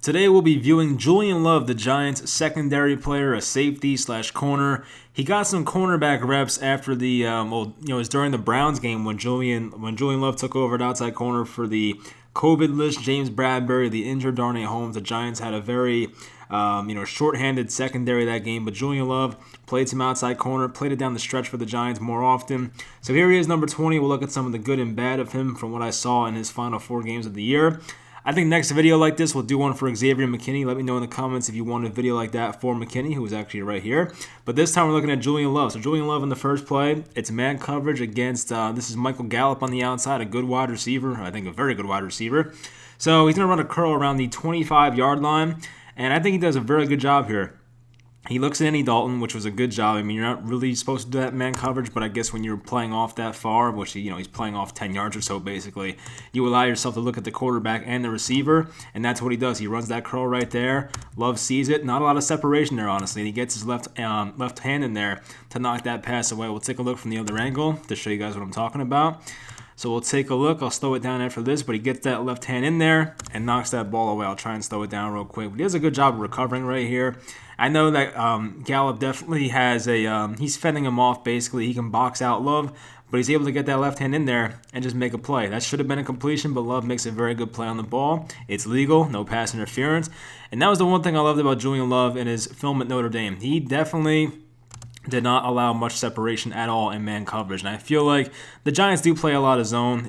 Today we'll be viewing Julian Love, the Giants' secondary player, a safety/corner. He got some cornerback reps after the it was during the Browns game when Julian Love took over at outside corner for the COVID list James Bradbury, the injured Darnay Holmes. The Giants had a very shorthanded secondary that game, but Julian Love played some outside corner, played it down the stretch for the Giants more often. So here he is, number 20. We'll look at some of the good and bad of him from what I saw in his final 4 games of the year. I think next video like this, we'll do one for Xavier McKinney. Let me know in the comments if you want a video like that for McKinney, who is actually right here. But this time we're looking at Julian Love. So Julian Love in the first play, it's man coverage against, this is Michael Gallup on the outside, a good wide receiver, I think a very good wide receiver. So he's going to run a curl around the 25-yard line, and I think he does a very good job here. He looks at Andy Dalton, which was a good job. I mean, you're not really supposed to do that man coverage, but I guess when you're playing off that far, which he's playing off 10 yards or so basically, you allow yourself to look at the quarterback and the receiver, and that's what he does. He runs that curl right there. Love sees it. Not a lot of separation there, honestly. And he gets his left hand in there to knock that pass away. We'll take a look from the other angle to show you guys what I'm talking about. So we'll take a look. I'll slow it down after this, but he gets that left hand in there and knocks that ball away. I'll try and slow it down real quick. But he does a good job of recovering right here. I know that Gallup definitely has he's fending him off basically. He can box out Love, but he's able to get that left hand in there and just make a play. That should have been a completion, but Love makes a very good play on the ball. It's legal, no pass interference. And that was the one thing I loved about Julian Love in his film at Notre Dame. He definitely did not allow much separation at all in man coverage. And I feel like the Giants do play a lot of zone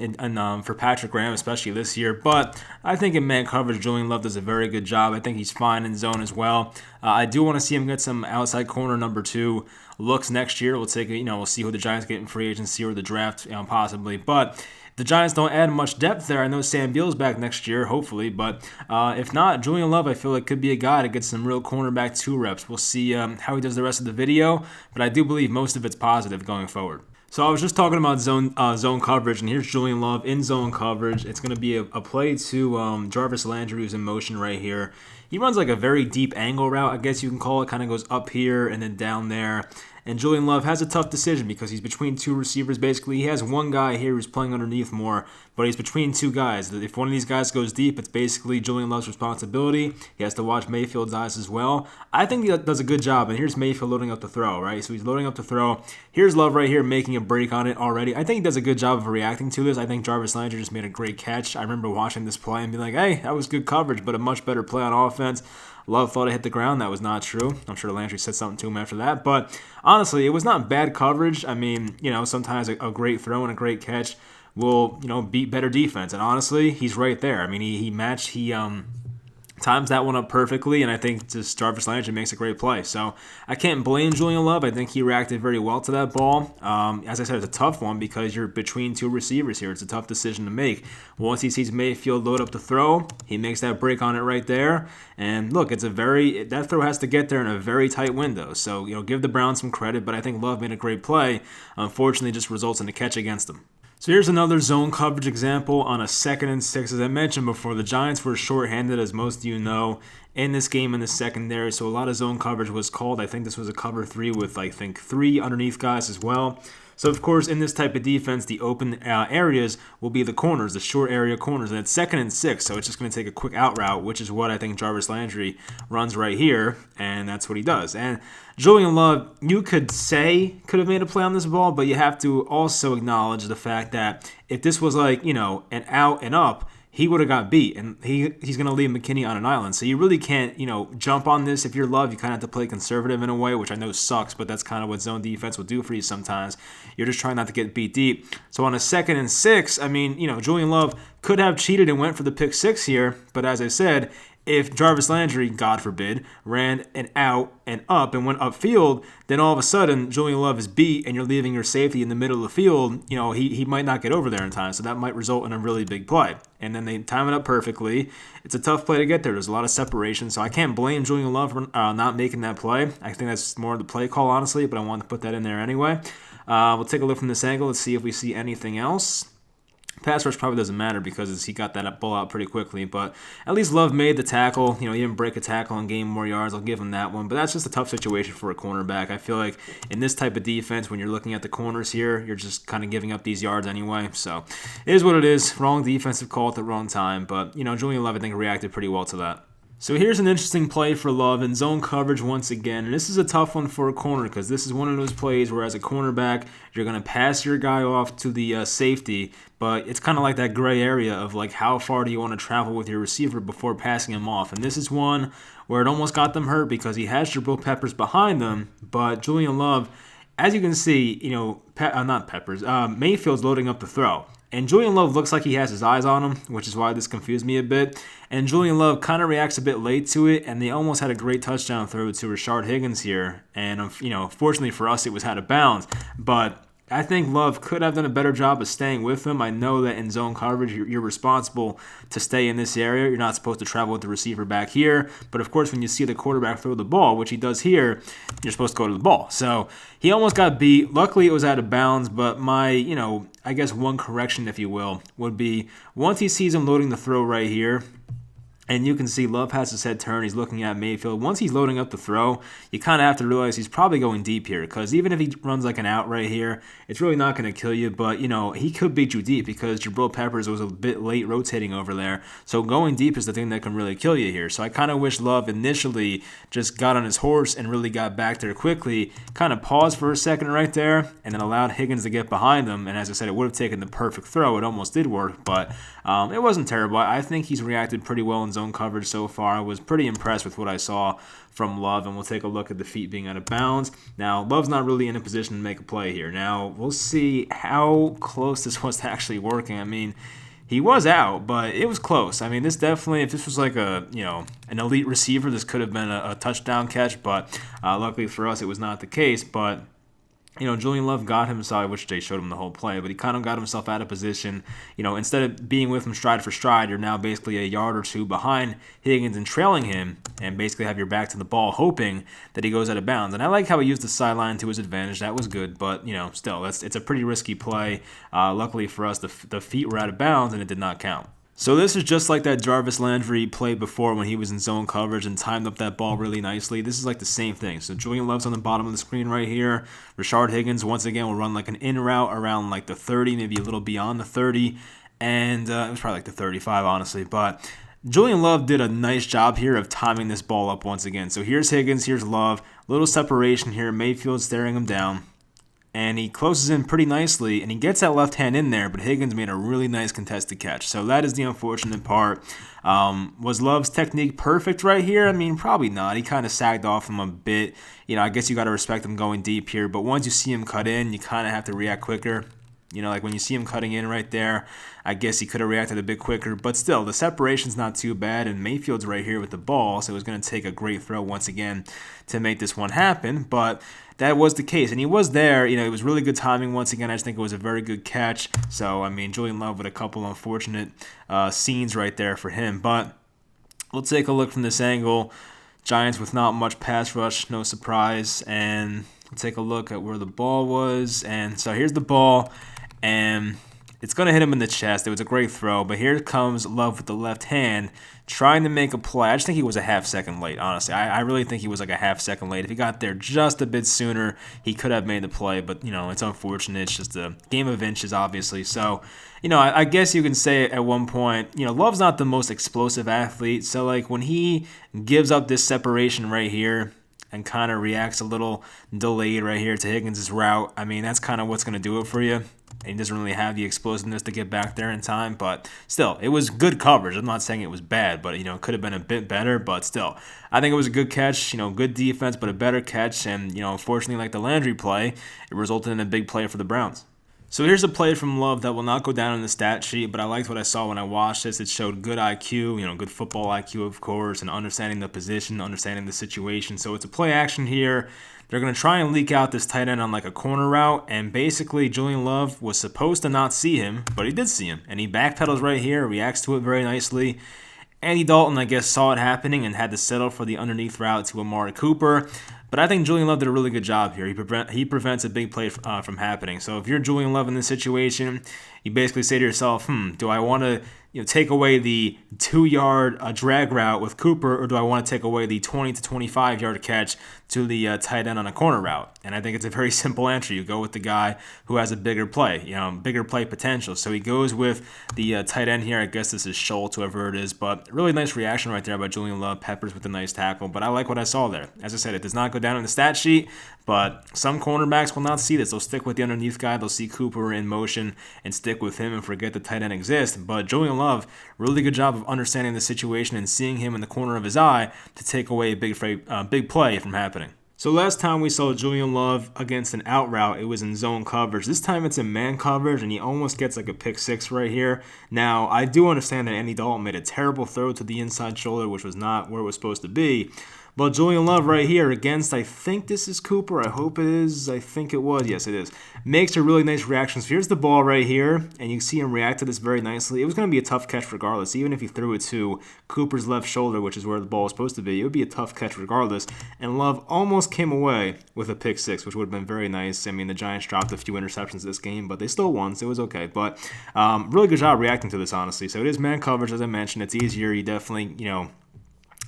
for Patrick Graham, especially this year. But I think in man coverage, Julian Love does a very good job. I think he's fine in zone as well. I do want to see him get some outside corner number 2 looks next year. We'll take we'll see who the Giants get in free agency or the draft, possibly. But the Giants don't add much depth there. I know Sam Beal's back next year, hopefully, but if not, Julian Love, I feel like could be a guy to get some real cornerback 2 reps. We'll see how he does the rest of the video, but I do believe most of it's positive going forward. So I was just talking about zone coverage, and here's Julian Love in zone coverage. It's going to be a play to Jarvis Landry, who's in motion right here. He runs like a very deep angle route, I guess you can call it. Kind of goes up here and then down there. And Julian Love has a tough decision because he's between 2 receivers basically. He has one guy here who's playing underneath more, but he's between 2 guys. If one of these guys goes deep, it's basically Julian Love's responsibility. He has to watch Mayfield's eyes as well. I think he does a good job, and here's Mayfield loading up the throw, right? So he's loading up the throw. Here's Love right here making a break on it already. I think he does a good job of reacting to this. I think Jarvis Landry just made a great catch. I remember watching this play and being like, hey, that was good coverage, but a much better play on offense. Love thought it hit the ground. That was not true. I'm sure Landry said something to him after that. But honestly, it was not bad coverage. I mean, sometimes a great throw and a great catch will, beat better defense. And honestly, he's right there. I mean, he times that one up perfectly, and I think just Jarvis Landry makes a great play. So I can't blame Julian Love. I think he reacted very well to that ball. As I said, it's a tough one because you're between 2 receivers here. It's a tough decision to make. Once he sees Mayfield load up the throw, he makes that break on it right there. And look, that throw has to get there in a very tight window. So, give the Browns some credit, but I think Love made a great play. Unfortunately, it just results in a catch against them. So here's another zone coverage example on a 2nd and 6. As I mentioned before, the Giants were shorthanded, as most of you know, in this game in the secondary. So a lot of zone coverage was called. I think this was a cover 3 with, 3 underneath guys as well. So, of course, in this type of defense, the open areas will be the corners, the short area corners. And it's 2nd and 6, so it's just going to take a quick out route, which is what I think Jarvis Landry runs right here, and that's what he does. And Julian Love, you could say could have made a play on this ball, but you have to also acknowledge the fact that if this was an out and up, he would have got beat, and he's going to leave McKinney on an island. So you really can't, jump on this. If you're Love, you kind of have to play conservative in a way, which I know sucks, but that's kind of what zone defense will do for you sometimes. You're just trying not to get beat deep. So on a 2nd and 6, I mean, Julian Love could have cheated and went for the pick 6 here, but as I said, if Jarvis Landry, God forbid, ran an out and up and went upfield, then all of a sudden Julian Love is beat and you're leaving your safety in the middle of the field. He might not get over there in time, so that might result in a really big play. And then they time it up perfectly. It's a tough play to get there. There's a lot of separation, so I can't blame Julian Love for not making that play. I think that's more of the play call, honestly, but I wanted to put that in there anyway. We'll take a look from this angle. Let's see if we see anything else. Pass rush probably doesn't matter because he got that ball out pretty quickly, but at least Love made the tackle. He didn't break a tackle and gain more yards. I'll give him that one, but that's just a tough situation for a cornerback. I feel like in this type of defense, when you're looking at the corners here, you're just kind of giving up these yards anyway. So it is what it is. Wrong defensive call at the wrong time, but Julian Love, I think, reacted pretty well to that. So here's an interesting play for Love in zone coverage once again. And this is a tough one for a corner because this is one of those plays where as a cornerback, you're going to pass your guy off to the safety, but it's kind of like that gray area of like how far do you want to travel with your receiver before passing him off. And this is one where it almost got them hurt because he has Jabril Peppers behind them, but Julian Love, as you can see, Mayfield's loading up the throw. And Julian Love looks like he has his eyes on him, which is why this confused me a bit. And Julian Love kind of reacts a bit late to it, and they almost had a great touchdown throw to Rashard Higgins here. And, fortunately for us, it was out of bounds. But I think Love could have done a better job of staying with him. I know that in zone coverage, you're responsible to stay in this area. You're not supposed to travel with the receiver back here. But, of course, when you see the quarterback throw the ball, which he does here, you're supposed to go to the ball. So he almost got beat. Luckily, it was out of bounds. But my, I guess one correction, if you will, would be once he sees him loading the throw right here, and you can see Love has his head turned. He's looking at Mayfield. Once he's loading up the throw, you kind of have to realize he's probably going deep here because even if he runs like an out right here, it's really not going to kill you. But, he could beat you deep because Jabril Peppers was a bit late rotating over there. So going deep is the thing that can really kill you here. So I kind of wish Love initially just got on his horse and really got back there quickly, kind of paused for a second right there, and then allowed Higgins to get behind him. And as I said, it would have taken the perfect throw. It almost did work, but it wasn't terrible. I think he's reacted pretty well in zone coverage so far. I was pretty impressed with what I saw from Love, and we'll take a look at the feet being out of bounds. Now, Love's not really in a position to make a play here. Now, we'll see how close this was to actually working. I mean, he was out, but it was close. I mean, this definitely, if this was like an elite receiver, this could have been a touchdown catch, but luckily for us, it was not the case. But Julian Love got himself, which they showed him the whole play, but he kind of got himself out of position. Instead of being with him stride for stride, you're now basically a yard or two behind Higgins and trailing him and basically have your back to the ball hoping that he goes out of bounds. And I like how he used the sideline to his advantage. That was good, but, still, it's a pretty risky play. Luckily for us, the feet were out of bounds and it did not count. So this is just like that Jarvis Landry play before when he was in zone coverage and timed up that ball really nicely. This is like the same thing. So Julian Love's on the bottom of the screen right here. Rashard Higgins, once again, will run like an in route around like the 30, maybe a little beyond the 30. And it was probably like the 35, honestly. But Julian Love did a nice job here of timing this ball up once again. So here's Higgins, here's Love. Little separation here. Mayfield staring him down. And he closes in pretty nicely, and he gets that left hand in there, but Higgins made a really nice contested catch. So that is the unfortunate part. Was Love's technique perfect right here? I mean, probably not. He kind of sagged off him a bit. I guess you got to respect him going deep here, but once you see him cut in, you kind of have to react quicker. Like when you see him cutting in right there, I guess he could have reacted a bit quicker. But still, the separation's not too bad, and Mayfield's right here with the ball, so it was going to take a great throw once again to make this one happen. But that was the case, and he was there. It was really good timing once again. I just think it was a very good catch. So, Julian Love with a couple unfortunate scenes right there for him. But we'll take a look from this angle. Giants with not much pass rush, no surprise. And we'll take a look at where the ball was. And so here's the ball. And it's going to hit him in the chest. It was a great throw, but here comes Love with the left hand trying to make a play. I just think he was a half second late, honestly. I really think he was like a half second late. If he got there just a bit sooner, he could have made the play, but, it's unfortunate. It's just a game of inches, obviously. So, I guess you can say at one point, Love's not the most explosive athlete, so, like, when he gives up this separation right here, and kind of reacts a little delayed right here to Higgins' route, that's kind of what's going to do it for you. And he doesn't really have the explosiveness to get back there in time, but still, it was good coverage. I'm not saying it was bad, but, it could have been a bit better, but still, I think it was a good catch, good defense, but a better catch, and, unfortunately, like the Landry play, it resulted in a big play for the Browns. So here's a play from Love that will not go down in the stat sheet, but I liked what I saw when I watched this. It showed good IQ, good football IQ, of course, and understanding the position, understanding the situation. So it's a play action here. They're going to try and leak out this tight end on like a corner route, and basically Julian Love was supposed to not see him, but he did see him, and he backpedals right here, reacts to it very nicely. Andy Dalton, I guess, saw it happening and had to settle for the underneath route to Amari Cooper. But I think Julian Love did a really good job here. He prevents a big play from happening. So if you're Julian Love in this situation, you basically say to yourself, do I want to take away the 2-yard drag route with Cooper, or do I want to take away the 20 to 25-yard catch to the tight end on a corner route? And I think it's a very simple answer. You go with the guy who has a bigger play, bigger play potential. So he goes with the tight end here. I guess this is Schultz, whoever it is, but really nice reaction right there by Julian Love. Peppers with a nice tackle, but I like what I saw there. As I said, it does not go down in the stat sheet, but some cornerbacks will not see this. They'll stick with the underneath guy. They'll see Cooper in motion and stick with him and forget the tight end exists. But Julian Love, really good job of understanding the situation and seeing him in the corner of his eye to take away a big play from happening. So last time we saw Julian Love against an out route, it was in zone coverage. This time it's in man coverage, and he almost gets like a pick six right here. Now, I do understand that Andy Dalton made a terrible throw to the inside shoulder, which was not where it was supposed to be. But Julian Love right here against, I think this is Cooper. I hope it is. I think it was. Yes, it is. Makes a really nice reaction. So here's the ball right here, and you see him react to this very nicely. It was going to be a tough catch regardless. Even if he threw it to Cooper's left shoulder, which is where the ball is supposed to be, it would be a tough catch regardless. And Love almost came away with a pick six, which would have been very nice. I mean, the Giants dropped a few interceptions this game, but they still won, so it was okay. But really good job reacting to this, honestly. So it is man coverage, as I mentioned. It's easier. You definitely,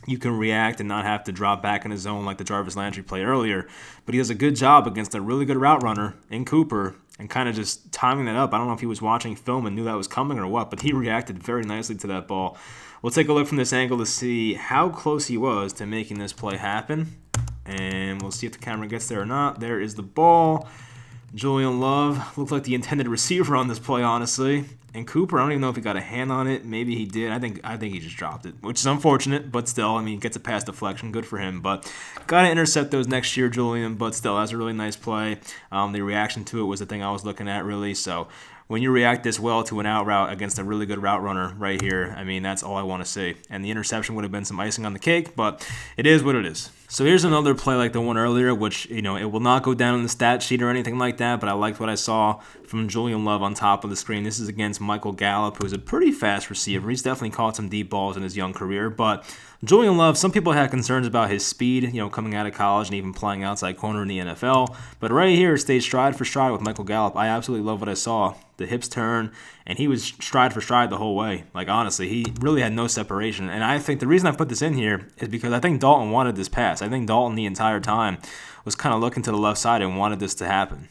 you can react and not have to drop back in his zone like the Jarvis Landry play earlier. But he does a good job against a really good route runner in Cooper and kind of just timing that up. I don't know if he was watching film and knew that was coming or what, but he reacted very nicely to that ball. We'll take a look from this angle to see how close he was to making this play happen. And we'll see if the camera gets there or not. There is the ball. Julian Love looked like the intended receiver on this play, honestly. And Cooper, I don't even know if he got a hand on it. Maybe he did. I think he just dropped it, which is unfortunate, but still, I mean, gets a pass deflection. Good for him. But got to intercept those next year, Julian. But still, that's a really nice play. The reaction to it was the thing I was looking at, really. So when you react this well to an out route against a really good route runner right here, I mean, that's all I want to see. And the interception would have been some icing on the cake, but it is what it is. So here's another play like the one earlier, which, it will not go down in the stat sheet or anything like that, but I liked what I saw from Julian Love on top of the screen. This is against Michael Gallup, who's a pretty fast receiver. He's definitely caught some deep balls in his young career, but Julian Love, some people had concerns about his speed, coming out of college and even playing outside corner in the NFL, but right here, it stayed stride for stride with Michael Gallup. I absolutely love what I saw. The hips turn, and he was stride for stride the whole way. Like, honestly, he really had no separation. And I think the reason I put this in here is because I think Dalton wanted this pass. I think Dalton the entire time was kind of looking to the left side and wanted this to happen.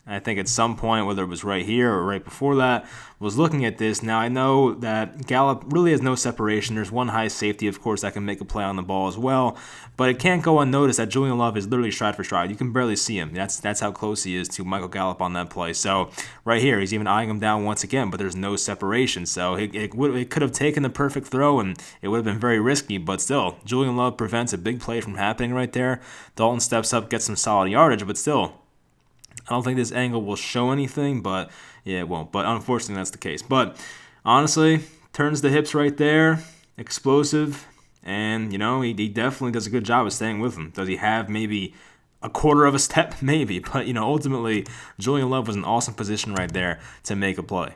I think at some point, whether it was right here or right before that, was looking at this. Now, I know that Gallup really has no separation. There's one high safety, of course, that can make a play on the ball as well. But it can't go unnoticed that Julian Love is literally stride for stride. You can barely see him. That's how close he is to Michael Gallup on that play. So right here, he's even eyeing him down once again, but there's no separation. So it could have taken the perfect throw, and it would have been very risky. But still, Julian Love prevents a big play from happening right there. Dalton steps up, gets some solid yardage, but still, I don't think this angle will show anything, but yeah, it won't. But unfortunately, that's the case. But honestly, turns the hips right there, explosive, and, he definitely does a good job of staying with him. Does he have maybe a quarter of a step? Maybe. But, ultimately, Julian Love was in an awesome position right there to make a play.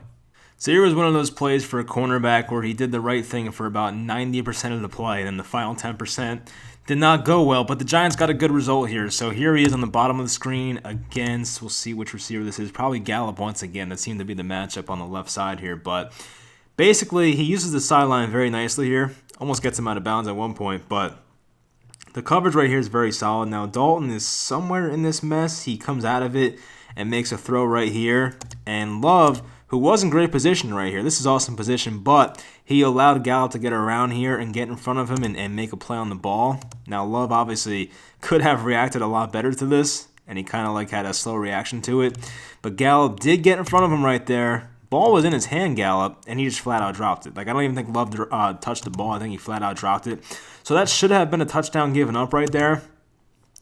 So here was one of those plays for a cornerback where he did the right thing for about 90% of the play, and then the final 10% did not go well, but the Giants got a good result here. So here he is on the bottom of the screen against, we'll see which receiver this is, probably Gallup once again. That seemed to be the matchup on the left side here, but basically he uses the sideline very nicely here. Almost gets him out of bounds at one point, but the coverage right here is very solid. Now Dalton is somewhere in this mess. He comes out of it and makes a throw right here, and Love, who was in great position right here. This is awesome position, but he allowed Gallup to get around here and get in front of him and make a play on the ball. Now, Love obviously could have reacted a lot better to this, and he kind of had a slow reaction to it. But Gallup did get in front of him right there. Ball was in his hand, Gallup, and he just flat out dropped it. I don't even think Love touched the ball. I think he flat out dropped it. So that should have been a touchdown given up right there.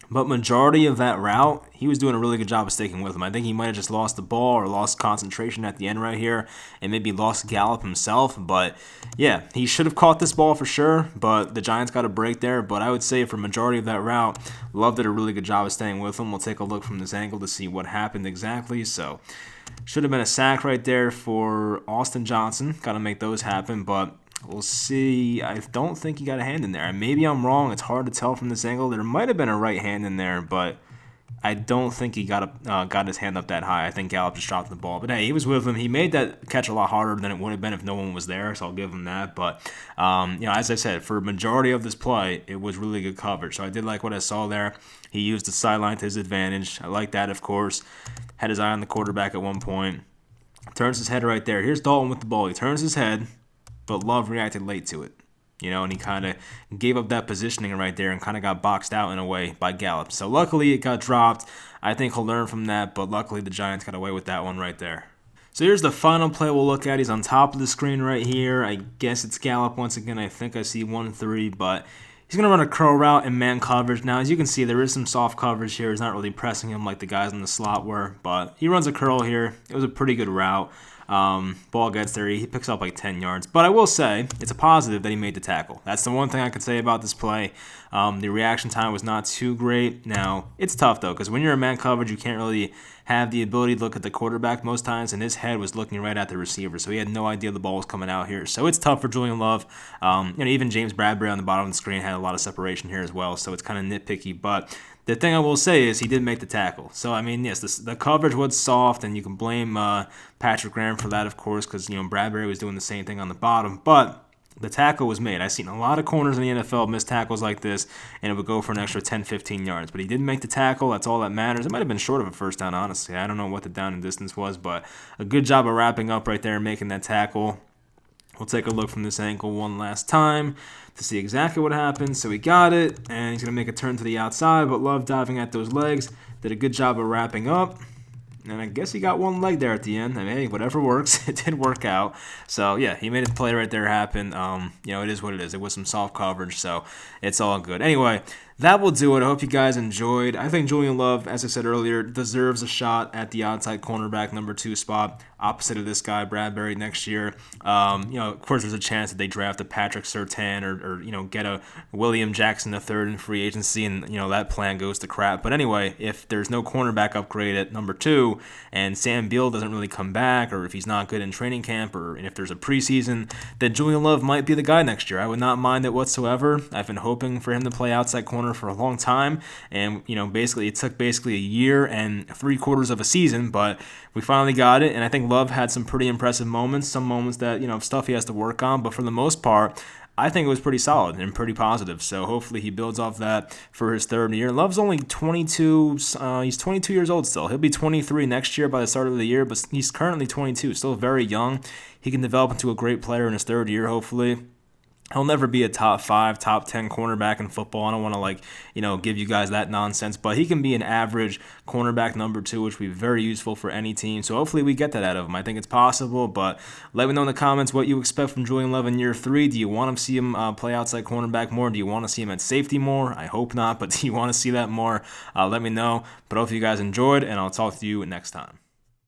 But majority of that route, he was doing a really good job of sticking with him. I think he might have just lost the ball or lost concentration at the end right here and maybe lost Gallup himself. But, yeah, he should have caught this ball for sure, but the Giants got a break there. But I would say for majority of that route, Love did a really good job of staying with him. We'll take a look from this angle to see what happened exactly. So, should have been a sack right there for Austin Johnson. Got to make those happen, but we'll see. I don't think he got a hand in there. Maybe I'm wrong. It's hard to tell from this angle. There might have been a right hand in there, but I don't think he got his hand up that high. I think Gallup just dropped the ball. But hey, he was with him. He made that catch a lot harder than it would have been if no one was there, so I'll give him that. But, as I said, for a majority of this play, it was really good coverage. So I did like what I saw there. He used the sideline to his advantage. I like that, of course. Had his eye on the quarterback at one point. Turns his head right there. Here's Dalton with the ball. He turns his head, but Love reacted late to it. And he kind of gave up that positioning right there and kind of got boxed out in a way by Gallup. So luckily it got dropped. I think he'll learn from that, but luckily the Giants got away with that one right there. So here's the final play we'll look at. He's on top of the screen right here. I guess it's Gallup once again. I think I see 1-3, but he's going to run a curl route in man coverage. Now, as you can see, there is some soft coverage here. He's not really pressing him like the guys in the slot were, but he runs a curl here. It was a pretty good route. Ball gets there. He picks up like 10 yards. But I will say, it's a positive that he made the tackle. That's the one thing I could say about this play. The reaction time was not too great. Now, it's tough, though, because when you're in man coverage, you can't really have the ability to look at the quarterback most times, and his head was looking right at the receiver, so he had no idea the ball was coming out here. So it's tough for Julian Love. Even James Bradbury on the bottom of the screen had a lot of separation here as well, so it's kind of nitpicky. But the thing I will say is he did make the tackle. So, yes, the coverage was soft, and you can blame Patrick Graham for that, of course, because, Bradbury was doing the same thing on the bottom. But the tackle was made. I've seen a lot of corners in the NFL miss tackles like this, and it would go for an extra 10, 15 yards. But he didn't make the tackle. That's all that matters. It might have been short of a first down, honestly. I don't know what the down and distance was, but a good job of wrapping up right there and making that tackle. We'll take a look from this angle one last time to see exactly what happened. So he got it, and he's going to make a turn to the outside, but Love diving at those legs. Did a good job of wrapping up. And I guess he got one leg there at the end. Hey, whatever works. It did work out. So, yeah, he made his play right there happen. It is what it is. It was some soft coverage, so it's all good. Anyway, that will do it. I hope you guys enjoyed. I think Julian Love, as I said earlier, deserves a shot at the outside cornerback number 2 spot, opposite of this guy, Bradbury, next year. Of course, there's a chance that they draft a Patrick Surtain or get a William Jackson III in free agency, and, that plan goes to crap. But anyway, if there's no cornerback upgrade at number 2 and Sam Beal doesn't really come back, or if he's not good in training camp, and if there's a preseason, then Julian Love might be the guy next year. I would not mind it whatsoever. I've been hoping for him to play outside corner for a long time, and it took a year and 3/4 of a season, but we finally got it. And I think Love had some pretty impressive moments, some moments that stuff he has to work on, but for the most part I think it was pretty solid and pretty positive. So hopefully he builds off that for his third year. Love's only 22. He's 22 years old still. He'll be 23 next year by the start of the year, but he's currently 22, still very young. He can develop into a great player in his third year, hopefully. He'll never be a top 5, top 10 cornerback in football. I don't want to give you guys that nonsense, but he can be an average cornerback number 2, which would be very useful for any team. So hopefully we get that out of him. I think it's possible, but let me know in the comments what you expect from Julian Love in year 3. Do you want to see him play outside cornerback more? Do you want to see him at safety more? I hope not, but do you want to see that more? Let me know. But hopefully you guys enjoyed, and I'll talk to you next time.